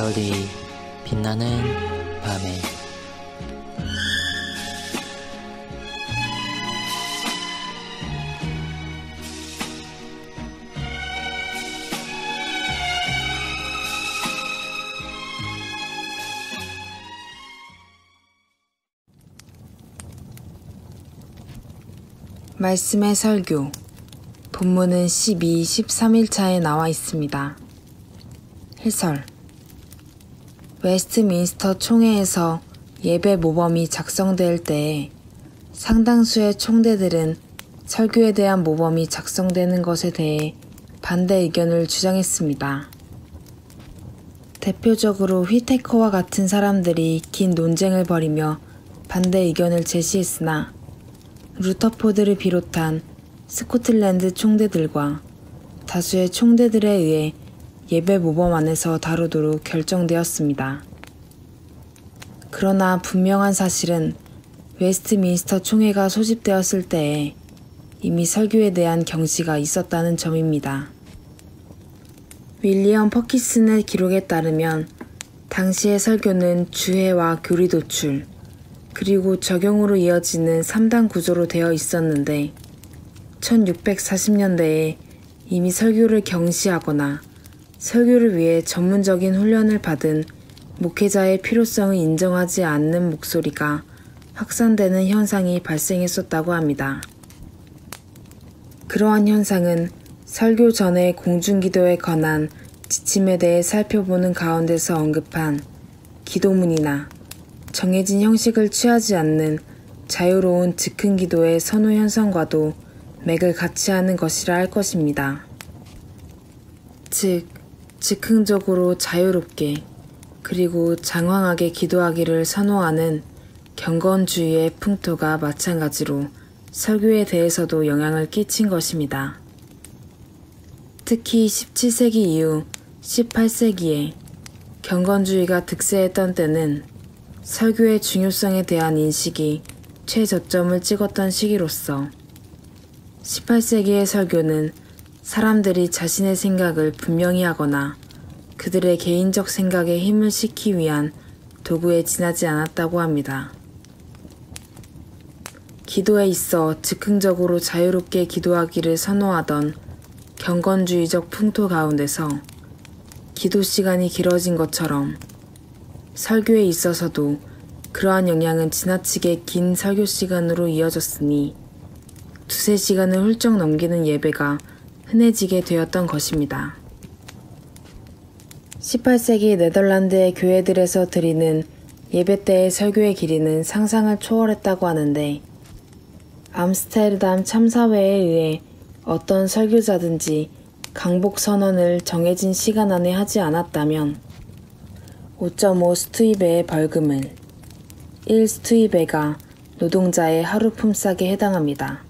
별이 빛나는 밤에 말씀의 설교, 본문은 12, 13일차에 나와 있습니다. 해설: 웨스트민스터 총회에서 예배 모범이 작성될 때에 상당수의 총대들은 설교에 대한 모범이 작성되는 것에 대해 반대 의견을 주장했습니다. 대표적으로 휘테커와 같은 사람들이 긴 논쟁을 벌이며 반대 의견을 제시했으나 루터포드를 비롯한 스코틀랜드 총대들과 다수의 총대들에 의해 예배 모범 안에서 다루도록 결정되었습니다. 그러나 분명한 사실은 웨스트민스터 총회가 소집되었을 때에 이미 설교에 대한 경시가 있었다는 점입니다. 윌리엄 퍼킨슨의 기록에 따르면 당시의 설교는 주해와 교리 도출, 그리고 적용으로 이어지는 3단 구조로 되어 있었는데 1640년대에 이미 설교를 경시하거나 설교를 위해 전문적인 훈련을 받은 목회자의 필요성을 인정하지 않는 목소리가 확산되는 현상이 발생했었다고 합니다. 그러한 현상은 설교 전의 공중기도에 관한 지침에 대해 살펴보는 가운데서 언급한 기도문이나 정해진 형식을 취하지 않는 자유로운 즉흥 기도의 선호 현상과도 맥을 같이 하는 것이라 할 것입니다. 즉, 즉흥적으로 자유롭게 그리고 장황하게 기도하기를 선호하는 경건주의의 풍토가 마찬가지로 설교에 대해서도 영향을 끼친 것입니다. 특히 17세기 이후 18세기에 경건주의가 득세했던 때는 설교의 중요성에 대한 인식이 최저점을 찍었던 시기로서 18세기의 설교는 사람들이 자신의 생각을 분명히 하거나 그들의 개인적 생각에 힘을 싣기 위한 도구에 지나지 않았다고 합니다. 기도에 있어 즉흥적으로 자유롭게 기도하기를 선호하던 경건주의적 풍토 가운데서 기도 시간이 길어진 것처럼 설교에 있어서도 그러한 영향은 지나치게 긴 설교 시간으로 이어졌으니 두세 시간을 훌쩍 넘기는 예배가 흔해지게 되었던 것입니다. 18세기 네덜란드의 교회들에서 드리는 예배 때의 설교의 길이는 상상을 초월했다고 하는데 암스테르담 참사회에 의해 어떤 설교자든지 강복 선언을 정해진 시간 안에 하지 않았다면 5.5 스투이베의 벌금을 1 스투이베가 노동자의 하루 품삯에 해당합니다.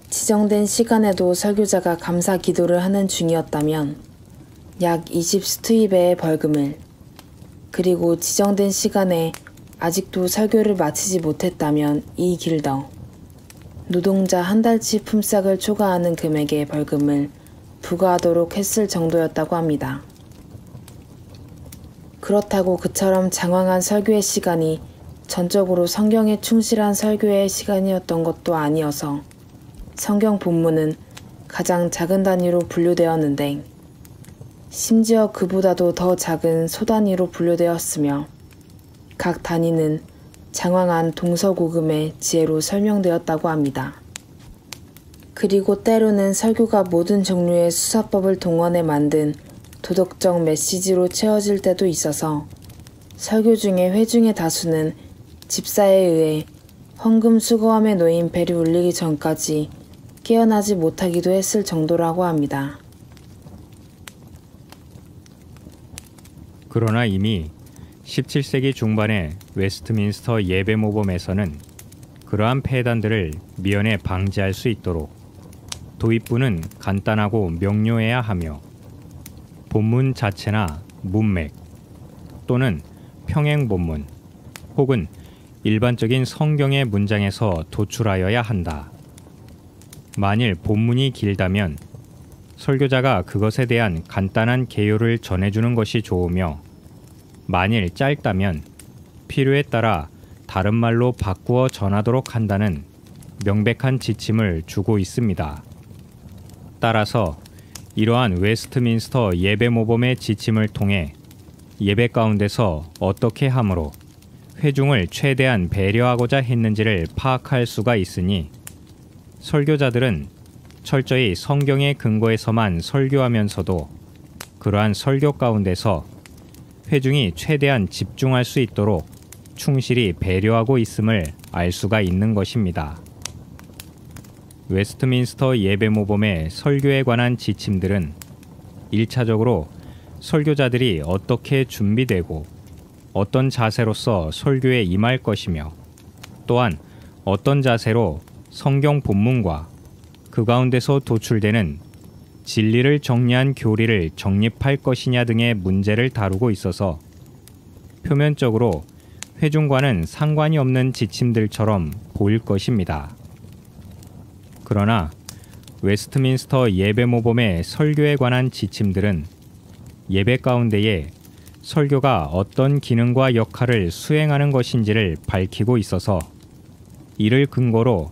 지정된 시간에도 설교자가 감사 기도를 하는 중이었다면 약 20 스투이베의 벌금을, 그리고 지정된 시간에 아직도 설교를 마치지 못했다면 2 길더, 노동자 한 달치 품삯을 초과하는 금액의 벌금을 부과하도록 했을 정도였다고 합니다. 그렇다고 그처럼 장황한 설교의 시간이 전적으로 성경에 충실한 설교의 시간이었던 것도 아니어서 성경 본문은 가장 작은 단위로 분류되었는데 심지어 그보다도 더 작은 소단위로 분류되었으며 각 단위는 장황한 동서고금의 지혜로 설명되었다고 합니다. 그리고 때로는 설교가 모든 종류의 수사법을 동원해 만든 도덕적 메시지로 채워질 때도 있어서 설교 중에 회중의 다수는 집사에 의해 헌금 수거함에 놓인 벨이 울리기 전까지 깨어나지 못하기도 했을 정도라고 합니다. 그러나 이미 17세기 중반의 웨스트민스터 예배 모범에서는 그러한 폐단들을 미연에 방지할 수 있도록 도입부는 간단하고 명료해야 하며 본문 자체나 문맥 또는 평행 본문 혹은 일반적인 성경의 문장에서 도출하여야 한다. 만일 본문이 길다면 설교자가 그것에 대한 간단한 개요를 전해주는 것이 좋으며, 만일 짧다면 필요에 따라 다른 말로 바꾸어 전하도록 한다는 명백한 지침을 주고 있습니다. 따라서 이러한 웨스트민스터 예배 모범의 지침을 통해 예배 가운데서 어떻게 함으로 회중을 최대한 배려하고자 했는지를 파악할 수가 있으니, 설교자들은 철저히 성경의 근거에서만 설교하면서도 그러한 설교 가운데서 회중이 최대한 집중할 수 있도록 충실히 배려하고 있음을 알 수가 있는 것입니다. 웨스트민스터 예배 모범의 설교에 관한 지침들은 1차적으로 설교자들이 어떻게 준비되고 어떤 자세로서 설교에 임할 것이며, 또한 어떤 자세로 성경 본문과 그 가운데서 도출되는 진리를 정리한 교리를 정립할 것이냐 등의 문제를 다루고 있어서 표면적으로 회중과는 상관이 없는 지침들처럼 보일 것입니다. 그러나 웨스트민스터 예배 모범의 설교에 관한 지침들은 예배 가운데에 설교가 어떤 기능과 역할을 수행하는 것인지를 밝히고 있어서, 이를 근거로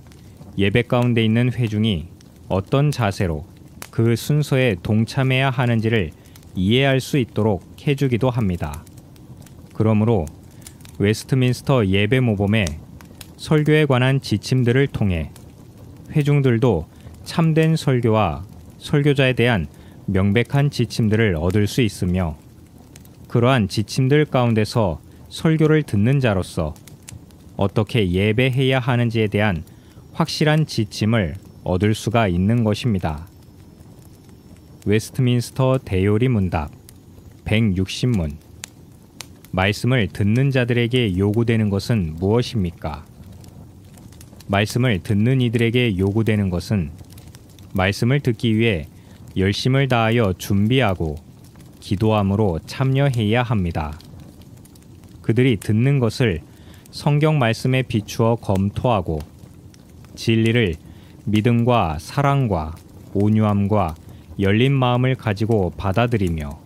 예배 가운데 있는 회중이 어떤 자세로 그 순서에 동참해야 하는지를 이해할 수 있도록 해주기도 합니다. 그러므로 웨스트민스터 예배 모범의 설교에 관한 지침들을 통해 회중들도 참된 설교와 설교자에 대한 명백한 지침들을 얻을 수 있으며, 그러한 지침들 가운데서 설교를 듣는 자로서 어떻게 예배해야 하는지에 대한 확실한 지침을 얻을 수가 있는 것입니다. 웨스트민스터 대요리 문답 160문. 말씀을 듣는 자들에게 요구되는 것은 무엇입니까? 말씀을 듣는 이들에게 요구되는 것은 말씀을 듣기 위해 열심을 다하여 준비하고 기도함으로 참여해야 합니다. 그들이 듣는 것을 성경 말씀에 비추어 검토하고 진리를 믿음과 사랑과 온유함과 열린 마음을 가지고 받아들이며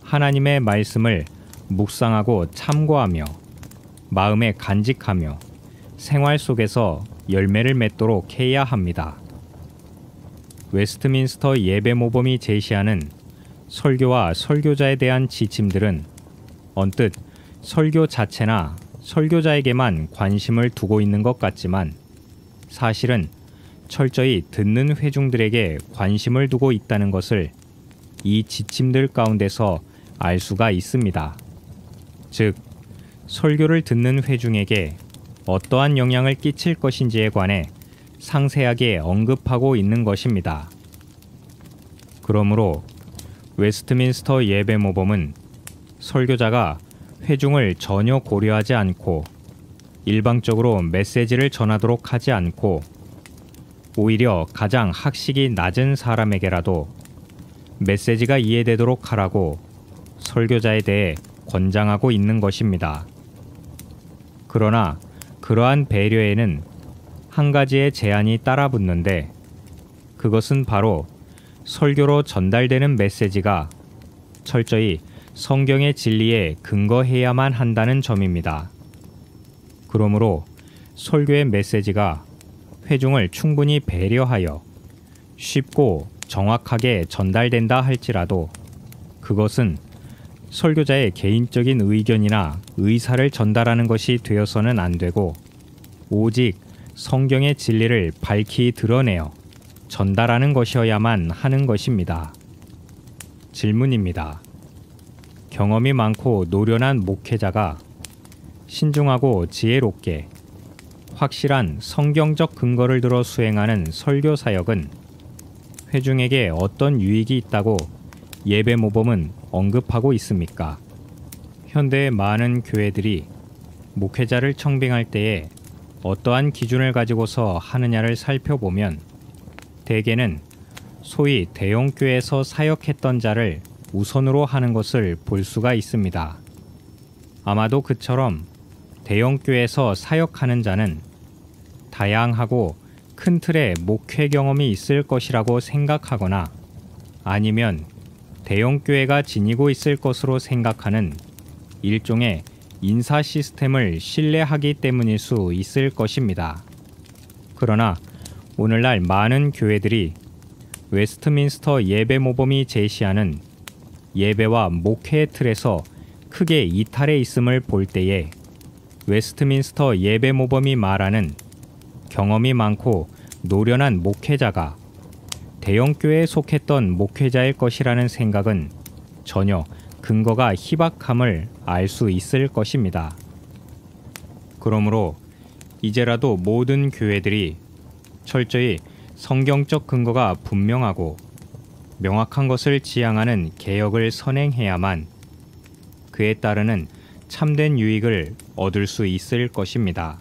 하나님의 말씀을 묵상하고 참고하며 마음에 간직하며 생활 속에서 열매를 맺도록 해야 합니다. 웨스트민스터 예배 모범이 제시하는 설교와 설교자에 대한 지침들은 언뜻 설교 자체나 설교자에게만 관심을 두고 있는 것 같지만, 사실은 철저히 듣는 회중들에게 관심을 두고 있다는 것을 이 지침들 가운데서 알 수가 있습니다. 즉, 설교를 듣는 회중에게 어떠한 영향을 끼칠 것인지에 관해 상세하게 언급하고 있는 것입니다. 그러므로 웨스트민스터 예배 모범은 설교자가 회중을 전혀 고려하지 않고 일방적으로 메시지를 전하도록 하지 않고, 오히려 가장 학식이 낮은 사람에게라도 메시지가 이해되도록 하라고 설교자에 대해 권장하고 있는 것입니다. 그러나 그러한 배려에는 한 가지의 제한이 따라붙는데, 그것은 바로 설교로 전달되는 메시지가 철저히 성경의 진리에 근거해야만 한다는 점입니다. 그러므로 설교의 메시지가 회중을 충분히 배려하여 쉽고 정확하게 전달된다 할지라도 그것은 설교자의 개인적인 의견이나 의사를 전달하는 것이 되어서는 안 되고, 오직 성경의 진리를 밝히 드러내어 전달하는 것이어야만 하는 것입니다. 질문입니다. 경험이 많고 노련한 목회자가 신중하고 지혜롭게 확실한 성경적 근거를 들어 수행하는 설교 사역은 회중에게 어떤 유익이 있다고 예배 모범은 언급하고 있습니까? 현대의 많은 교회들이 목회자를 청빙할 때에 어떠한 기준을 가지고서 하느냐를 살펴보면 대개는 소위 대형교회에서 사역했던 자를 우선으로 하는 것을 볼 수가 있습니다. 아마도 그처럼 대형교회에서 사역하는 자는 다양하고 큰 틀의 목회 경험이 있을 것이라고 생각하거나 아니면 대형 교회가 지니고 있을 것으로 생각하는 일종의 인사 시스템을 신뢰하기 때문일 수 있을 것입니다. 그러나 오늘날 많은 교회들이 웨스트민스터 예배 모범이 제시하는 예배와 목회의 틀에서 크게 이탈해 있음을 볼 때에 웨스트민스터 예배 모범이 말하는 경험이 많고 노련한 목회자가 대형 교회에 속했던 목회자일 것이라는 생각은 전혀 근거가 희박함을 알 수 있을 것입니다. 그러므로 이제라도 모든 교회들이 철저히 성경적 근거가 분명하고 명확한 것을 지향하는 개혁을 선행해야만 그에 따르는 참된 유익을 얻을 수 있을 것입니다.